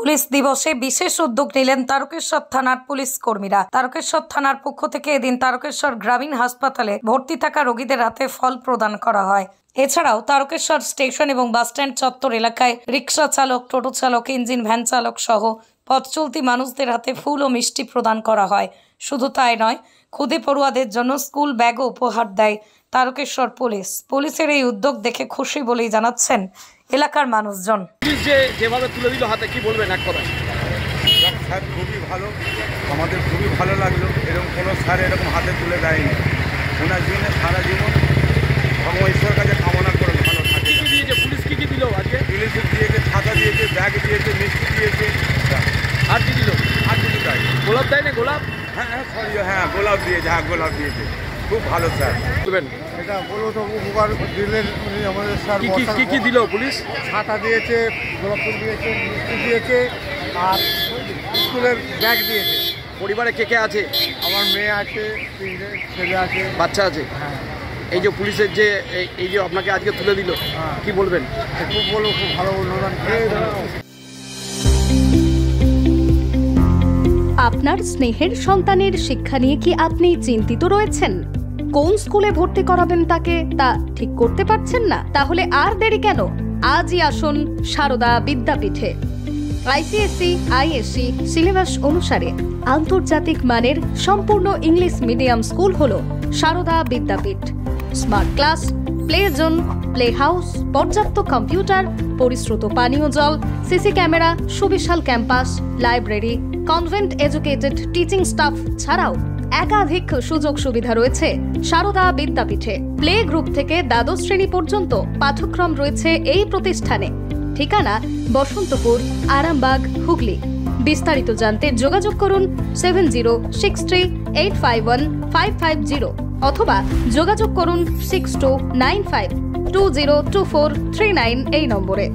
Police দিবসে বিশেষ উদ্যোগ নিলেন তারকেশ্বর থানার পুলিশ কর্মীরা। তারকেশ্বর থানার পক্ষ থেকে এদিন তারকেশ্বর গ্রামীণ হাসপাতালে ভর্তি থাকা রোগীদের হাতে ফল প্রদান করা হয়। এছাড়াও তারকেশ্বর স্টেশন এবং বাসস্ট্যান্ড চত্বর এলাকায় রিক্সা চালক, টোটো চালক, ইঞ্জিন ভ্যান চালক সহ পথ চলতি মানুষদের হাতে ফুল ও মিষ্টি প্রদান করা হয়। শুধু তাই নয়, খুদে পড়ুয়াদের জন্য স্কুল ব্যাগও উপহার দেয় তারকেশ্বর পুলিশ। পুলিশের এই উদ্যোগ দেখে খুশি বলেই জানাচ্ছেন এলাকার মানুষজন। যেভাবে তুলে দিল হাতে, কি বলবেন এক কথা? স্যার খুবই ভালো, আমাদের খুবই ভালো লাগলো। এরকম কোনো স্যার এরকম হাতে তুলে দেয়নি। ওনার জন্য সারা জীবন ভগবান ঈশ্বরের কাছে কামনা করে ভালো থাকে। কি দিয়েছে পুলিশ? কি দিল আজকে? পুলিশ দিয়েছে, ছাতা দিয়েছে, ব্যাগ দিয়েছে, মিষ্টি দিয়েছে। আর কি দিল? আর কিছু দেয়। গোলাপ দেয় না? গোলাপ? হ্যাঁ গোলাপ দিয়েছে, হ্যাঁ গোলাপ দিয়েছে। খুব ভালো স্যার। বলবেন এটা বলো তো, উপকার দিলেন উনি আমাদের স্যার। কি দিল পুলিশ? ছাতা দিয়েছে, গোলাপ ফুল দিয়েছে, মিষ্টি দিয়েছে আর স্কুলের ব্যাগ দিয়েছে। পরিবারে কে কে আছে? আমার মেয়ে আছে, 3 ছেলে আছে, বাচ্চা আছে। হ্যাঁ। এই যে পুলিশের যে এই যে আপনাকে আজকে তুলে দিল, কি বলবেন? খুব বলো, খুব ভালো অনুদান। আপনার স্নেহের সন্তানের শিক্ষা নিয়ে কি আপনি চিন্তিত রয়েছেন? কোন স্কুলে ভর্তি করাবেন তাকে তা ঠিক করতে পারছেন না? তাহলে আর দেরি কেন? আজই আসুন সারদা বিদ্যাপীঠে। আইসিএসসি, আইএসসি সিলেবাস অনুসারে আন্তর্জাতিক মানের সম্পূর্ণ ইংলিশ মিডিয়াম স্কুল হলো Sarada Vidyapith. Smart class, play zone, play house, পর্যাপ্ত কম্পিউটার, পরিশ্রুত পানীয় জল, সিসি ক্যামেরা, সুবিশাল campus, library, convent educated teaching staff ছাড়াও একাধিক সুযোগ সুবিধা রয়েছে সারদা বিদ্যাপীঠে। প্লে গ্রুপ থেকে দ্বাদশ শ্রেণী পর্যন্ত পাঠ্যক্রম রয়েছে এই প্রতিষ্ঠানে। ঠিকানা বসন্তপুর, আরামবাগ, হুগলি। বিস্তারিত জানতে যোগাযোগ করুন 7063851550 অথবা যোগাযোগ করুন 6295202439 এই নম্বরে।